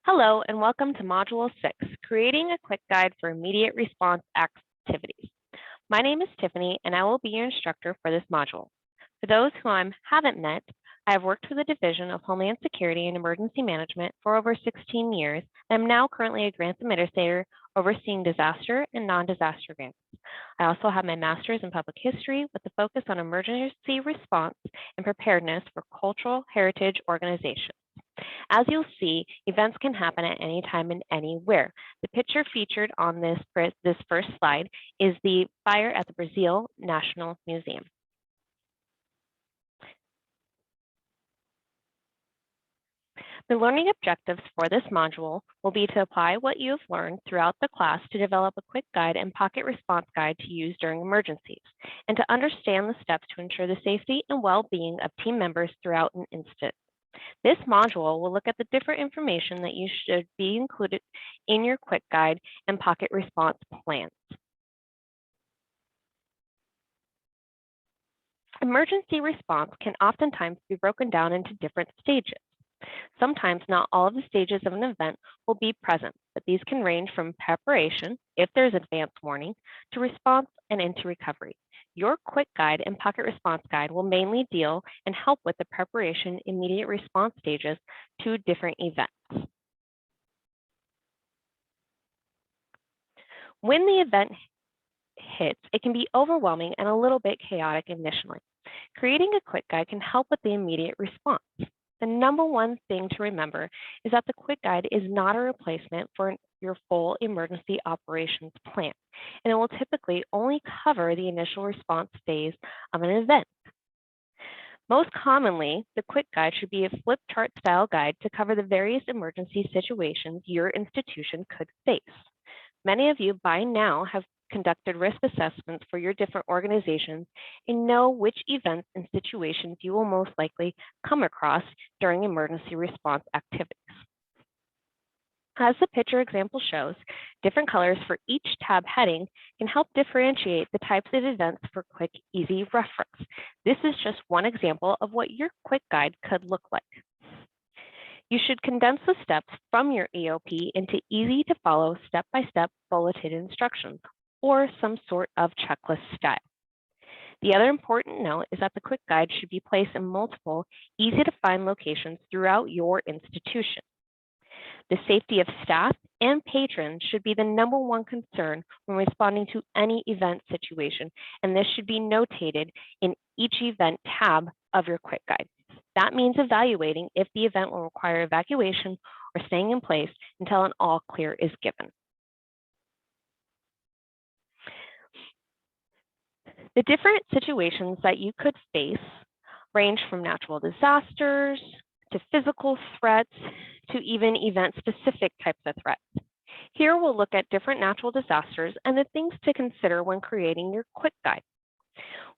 Hello and welcome to Module 6, Creating a Quick Guide for Immediate Response Activities. My name is Tiffany and I will be your instructor for this module. For those who I haven't met, I have worked for the Division of Homeland Security and Emergency Management for over 16 years and am now currently a grants administrator overseeing disaster and non-disaster grants. I also have my master's in public history with a focus on emergency response and preparedness for cultural heritage organizations. As you'll see, events can happen at any time and anywhere. The picture featured on this first slide is the fire at the Brazil National Museum. The learning objectives for this module will be to apply what you have learned throughout the class to develop a quick guide and pocket response guide to use during emergencies, and to understand the steps to ensure the safety and well-being of team members throughout an incident. This module will look at the different information that you should be included in your quick guide and pocket response plans. Emergency response can oftentimes be broken down into different stages. Sometimes not all of the stages of an event will be present, but these can range from preparation, if there's advance warning, to response and into recovery. Your quick guide and pocket response guide will mainly deal and help with the preparation immediate response stages to different events. When the event hits, it can be overwhelming and a little bit chaotic initially. Creating a quick guide can help with the immediate response. The number one thing to remember is that the quick guide is not a replacement for your full emergency operations plan, and it will typically only cover the initial response phase of an event. Most commonly, the quick guide should be a flip chart style guide to cover the various emergency situations your institution could face. Many of you by now have conducted risk assessments for your different organizations and know which events and situations you will most likely come across during emergency response activities. As the picture example shows, different colors for each tab heading can help differentiate the types of events for quick, easy reference. This is just one example of what your quick guide could look like. You should condense the steps from your EOP into easy to follow step-by-step bulleted instructions or some sort of checklist style. The other important note is that the quick guide should be placed in multiple, easy to find locations throughout your institution. The safety of staff and patrons should be the number one concern when responding to any event situation, and this should be notated in each event tab of your quick guide. That means evaluating if the event will require evacuation or staying in place until an all clear is given. The different situations that you could face range from natural disasters to physical threats to even event-specific types of threats. Here we'll look at different natural disasters and the things to consider when creating your quick guide.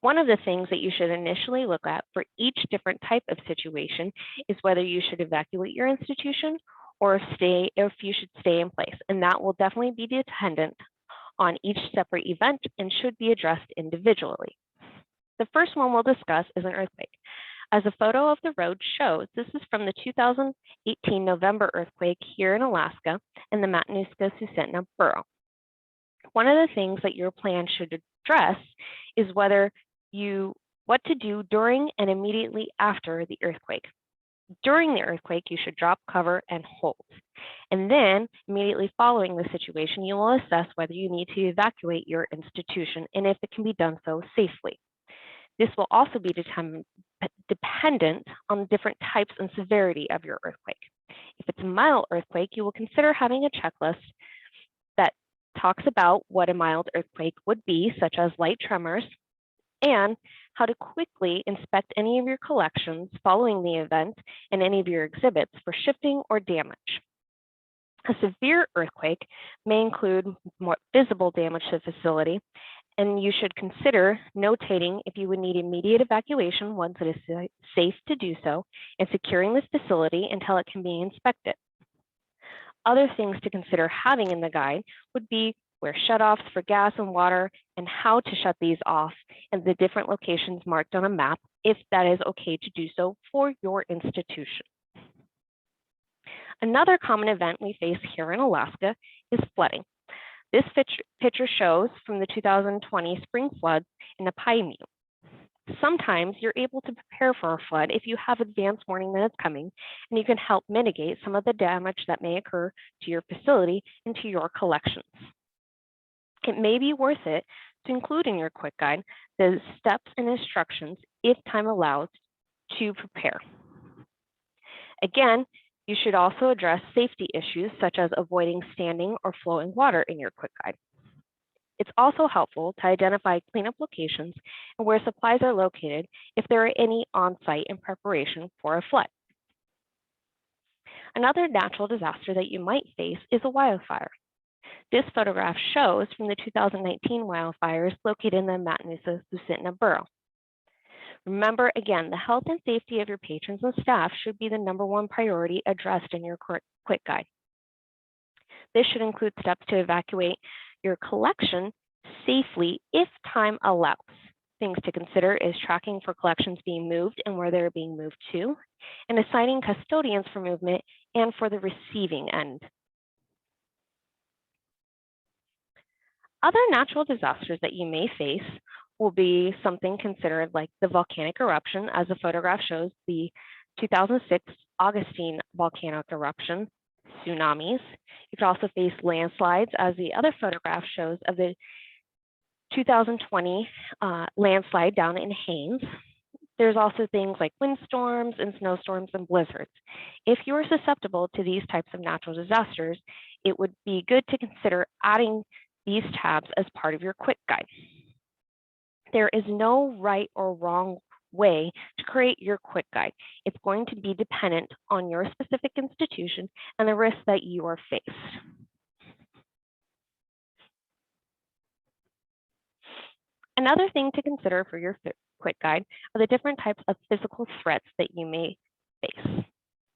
One of the things that you should initially look at for each different type of situation is whether you should evacuate your institution or if you should stay in place, and that will definitely be dependent on each separate event and should be addressed individually. The first one we'll discuss is an earthquake. As a photo of the road shows, this is from the 2018 November earthquake here in Alaska in the Matanuska-Susitna Borough. One of the things that your plan should address is what to do during and immediately after the earthquake. During the earthquake, you should drop, cover, and hold. And then, immediately following the situation, you will assess whether you need to evacuate your institution and if it can be done so safely. This will also be dependent on different types and severity of your earthquake. If it's a mild earthquake, you will consider having a checklist that talks about what a mild earthquake would be, such as light tremors, and how to quickly inspect any of your collections following the event and any of your exhibits for shifting or damage. A severe earthquake may include more visible damage to the facility, and you should consider notating if you would need immediate evacuation once it is safe to do so, and securing this facility until it can be inspected. Other things to consider having in the guide would be where shutoffs for gas and water and how to shut these off and the different locations marked on a map if that is okay to do so for your institution. Another common event we face here in Alaska is flooding. This picture shows from the 2020 spring floods in the Paimu. Sometimes you're able to prepare for a flood if you have advance warning that it's coming, and you can help mitigate some of the damage that may occur to your facility and to your collections. It may be worth it to include in your quick guide the steps and instructions, if time allows, to prepare. Again, you should also address safety issues such as avoiding standing or flowing water in your quick guide. It's also helpful to identify cleanup locations and where supplies are located if there are any on-site in preparation for a flood. Another natural disaster that you might face is a wildfire. This photograph shows from the 2019 wildfires located in the Matanuska-Susitna Borough. Remember, again, the health and safety of your patrons and staff should be the #1 priority addressed in your quick guide. This should include steps to evacuate your collection safely if time allows. Things to consider is tracking for collections being moved and where they're being moved to, and assigning custodians for movement and for the receiving end. Other natural disasters that you may face will be something considered like the volcanic eruption, as the photograph shows the 2006 Augustine volcanic eruption, tsunamis. You could also face landslides, as the other photograph shows of the 2020 landslide down in Haines. There's also things like windstorms and snowstorms and blizzards. If you are susceptible to these types of natural disasters, it would be good to consider adding these tabs as part of your quick guide. There is no right or wrong way to create your quick guide. It's going to be dependent on your specific institution and the risks that you are faced. Another thing to consider for your quick guide are the different types of physical threats that you may face.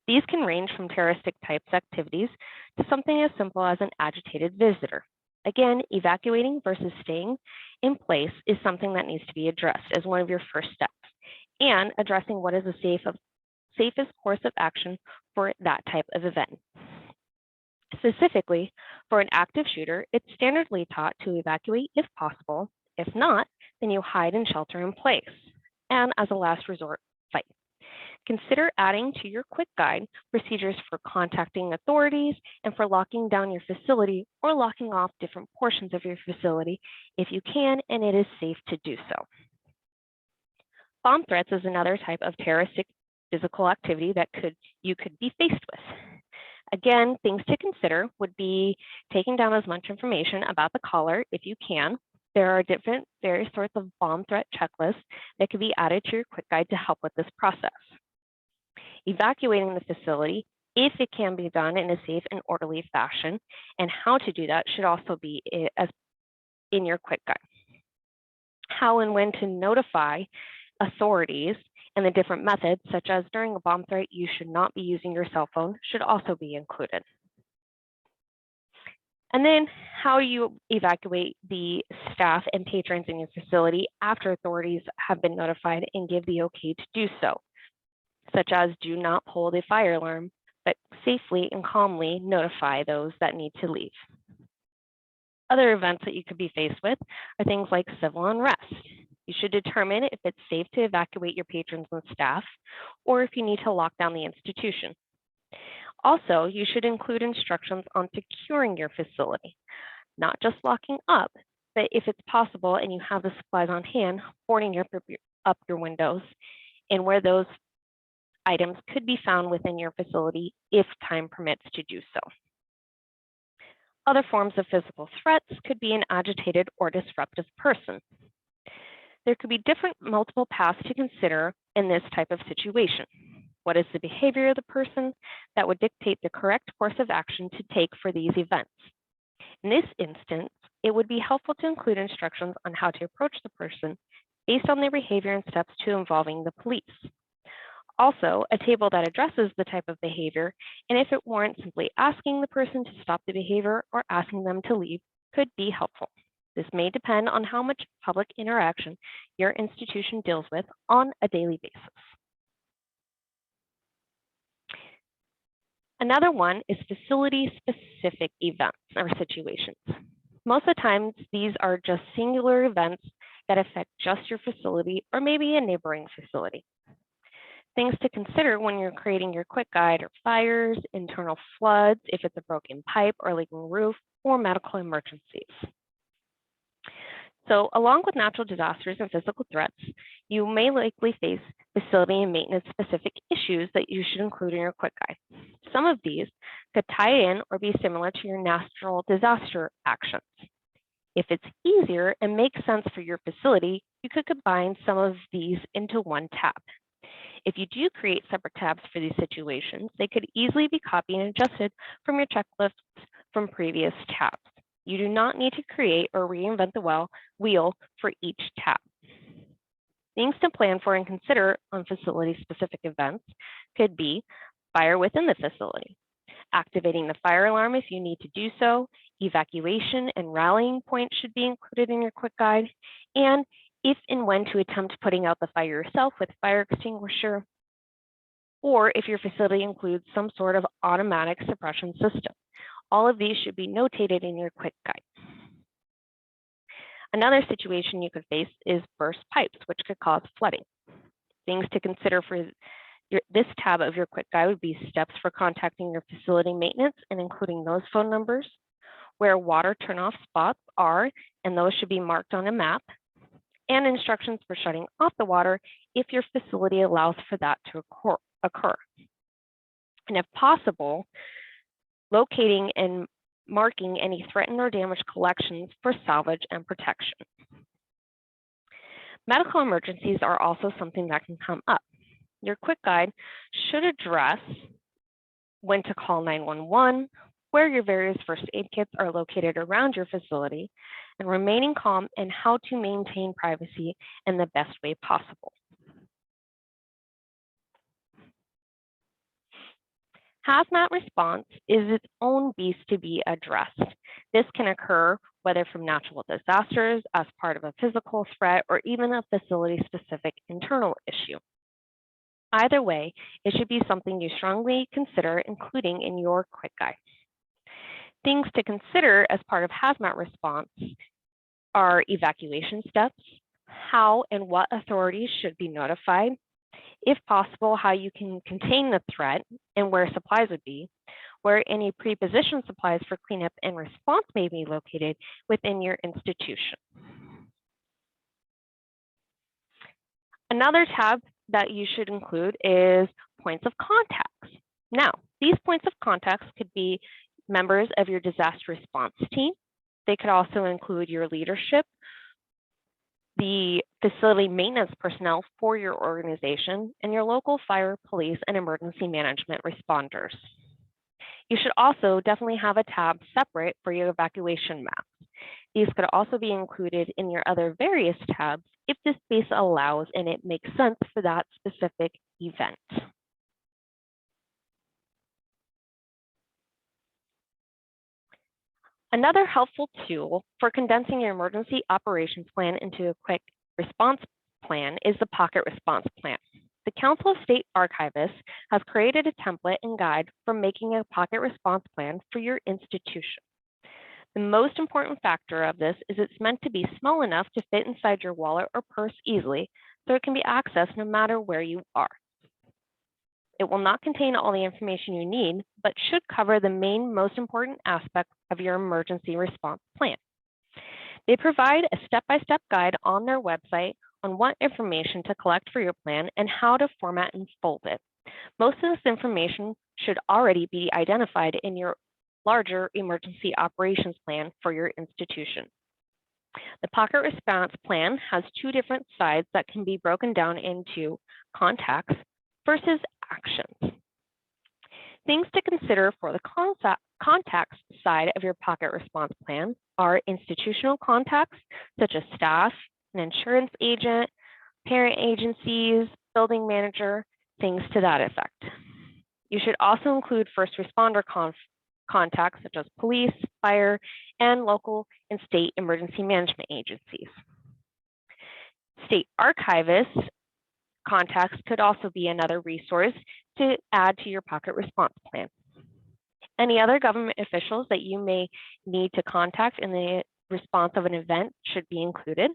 These can range from terroristic types activities to something as simple as an agitated visitor. Again, evacuating versus staying in place is something that needs to be addressed as one of your first steps, and addressing what is the safest course of action for that type of event. Specifically, for an active shooter, it's standardly taught to evacuate if possible. If not, then you hide and shelter in place, and as a last resort, fight. Consider adding to your quick guide procedures for contacting authorities and for locking down your facility or locking off different portions of your facility if you can and it is safe to do so. Bomb threats is another type of terroristic physical activity that you could be faced with. Again, things to consider would be taking down as much information about the caller if you can. There are various sorts of bomb threat checklists that could be added to your quick guide to help with this process. Evacuating the facility, if it can be done in a safe and orderly fashion, and how to do that should also be in your quick guide. How and when to notify authorities and the different methods, such as during a bomb threat, you should not be using your cell phone, should also be included. And then how you evacuate the staff and patrons in your facility after authorities have been notified and give the okay to do so, such as do not pull the fire alarm, but safely and calmly notify those that need to leave. Other events that you could be faced with are things like civil unrest. You should determine if it's safe to evacuate your patrons and staff, or if you need to lock down the institution. Also, you should include instructions on securing your facility, not just locking up, but if it's possible and you have the supplies on hand, boarding up your windows and where those items could be found within your facility if time permits to do so. Other forms of physical threats could be an agitated or disruptive person. There could be multiple paths to consider in this type of situation. What is the behavior of the person that would dictate the correct course of action to take for these events? In this instance, it would be helpful to include instructions on how to approach the person based on their behavior and steps to involving the police. Also, a table that addresses the type of behavior, and if it warrants simply asking the person to stop the behavior or asking them to leave, could be helpful. This may depend on how much public interaction your institution deals with on a daily basis. Another one is facility-specific events or situations. Most of the times, these are just singular events that affect just your facility or maybe a neighboring facility. Things to consider when you're creating your quick guide are fires, internal floods, if it's a broken pipe or leaking roof, or medical emergencies. So along with natural disasters and physical threats, you may likely face facility and maintenance specific issues that you should include in your quick guide. Some of these could tie in or be similar to your natural disaster actions. If it's easier and makes sense for your facility, you could combine some of these into one tab. If you do create separate tabs for these situations, they could easily be copied and adjusted from your checklists from previous tabs. You do not need to create or reinvent the wheel for each tab. Things to plan for and consider on facility-specific events could be fire within the facility, activating the fire alarm if you need to do so, evacuation and rallying points should be included in your quick guide, and if and when to attempt putting out the fire yourself with fire extinguisher, or if your facility includes some sort of automatic suppression system. All of these should be notated in your quick guide. Another situation you could face is burst pipes, which could cause flooding. Things to consider for this tab of your quick guide would be steps for contacting your facility maintenance and including those phone numbers, where water turnoff spots are, and those should be marked on a map, and instructions for shutting off the water if your facility allows for that to occur. And if possible, locating and marking any threatened or damaged collections for salvage and protection. Medical emergencies are also something that can come up. Your quick guide should address when to call 911, where your various first aid kits are located around your facility, and remaining calm and how to maintain privacy in the best way possible. Hazmat Response is its own beast to be addressed. This can occur whether from natural disasters, as part of a physical threat, or even a facility-specific internal issue. Either way, it should be something you strongly consider including in your quick guide. Things to consider as part of Hazmat Response are evacuation steps, how and what authorities should be notified, if possible, how you can contain the threat and where supplies would be, where any pre-positioned supplies for cleanup and response may be located within your institution. Another tab that you should include is points of contacts. Now, these points of contacts could be members of your disaster response team. They could also include your leadership, the facility maintenance personnel for your organization, and your local fire, police, and emergency management responders. You should also definitely have a tab separate for your evacuation maps. These could also be included in your other various tabs if the space allows and it makes sense for that specific event. Another helpful tool for condensing your emergency operations plan into a quick response plan is the Pocket Response Plan. The Council of State Archivists has created a template and guide for making a pocket response plan for your institution. The most important factor of this is it's meant to be small enough to fit inside your wallet or purse easily, so it can be accessed no matter where you are. It will not contain all the information you need, but should cover the main most important aspects of your emergency response plan. They provide a step-by-step guide on their website on what information to collect for your plan and how to format and fold it. Most of this information should already be identified in your larger emergency operations plan for your institution. The Pocket Response Plan has two different sides that can be broken down into contacts versus actions. Things to consider for the contacts side of your Pocket Response Plan are institutional contacts, such as staff, an insurance agent, parent agencies, building manager, things to that effect. You should also include first responder contacts, such as police, fire, and local and state emergency management agencies. State archivists contacts could also be another resource to add to your Pocket Response Plan. Any other government officials that you may need to contact in the response of an event should be included.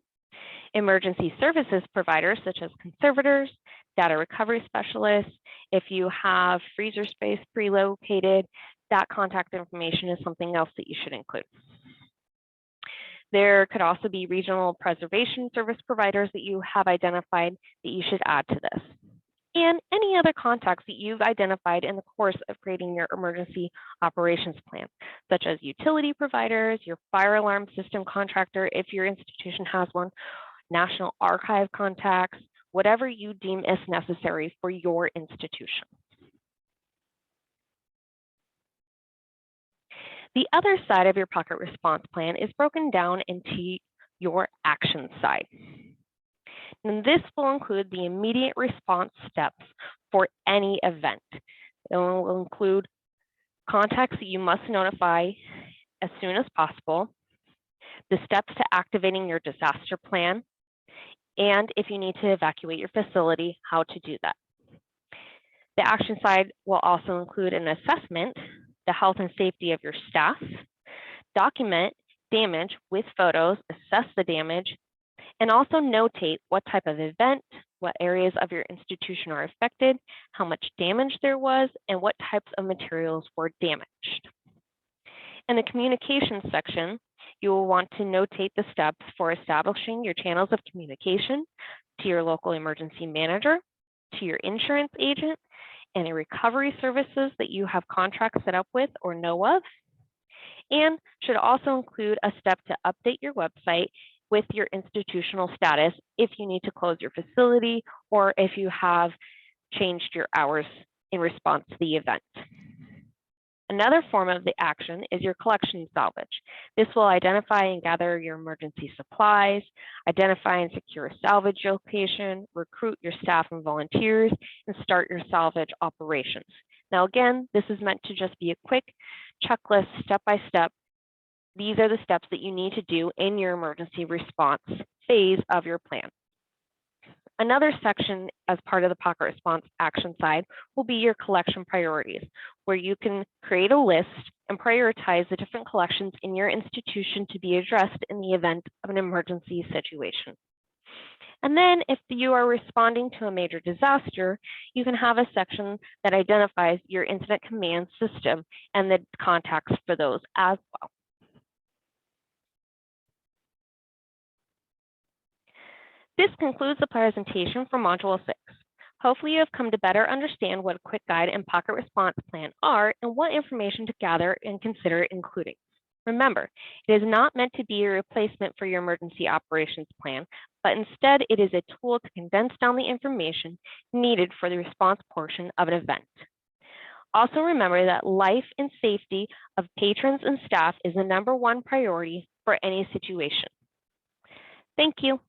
Emergency services providers such as conservators, data recovery specialists. If you have freezer space pre-located, that contact information is something else that you should include. There could also be regional preservation service providers that you have identified that you should add to this. And any other contacts that you've identified in the course of creating your emergency operations plan, such as utility providers, your fire alarm system contractor, if your institution has one, National Archive contacts, whatever you deem is necessary for your institution. The other side of your pocket response plan is broken down into your action side. And this will include the immediate response steps for any event. It will include contacts that you must notify as soon as possible, the steps to activating your disaster plan, and if you need to evacuate your facility, how to do that. The action side will also include an assessment, the health and safety of your staff, document damage with photos, assess the damage, and also notate what type of event, what areas of your institution are affected, how much damage there was, and what types of materials were damaged. In the communications section, you will want to notate the steps for establishing your channels of communication to your local emergency manager, to your insurance agent, any recovery services that you have contracts set up with or know of, and should also include a step to update your website with your institutional status if you need to close your facility or if you have changed your hours in response to the event. Another form of the action is your collection salvage. This will identify and gather your emergency supplies, identify and secure a salvage location, recruit your staff and volunteers, and start your salvage operations. Now again, this is meant to just be a quick checklist, step by step. These are the steps that you need to do in your emergency response phase of your plan. Another section as part of the pocket response action side will be your collection priorities, where you can create a list and prioritize the different collections in your institution to be addressed in the event of an emergency situation. And then if you are responding to a major disaster, you can have a section that identifies your incident command system and the contacts for those as well. This concludes the presentation for Module 6. Hopefully you have come to better understand what a quick guide and pocket response plan are and what information to gather and consider including. Remember, it is not meant to be a replacement for your emergency operations plan, but instead it is a tool to condense down the information needed for the response portion of an event. Also remember that life and safety of patrons and staff is the #1 priority for any situation. Thank you.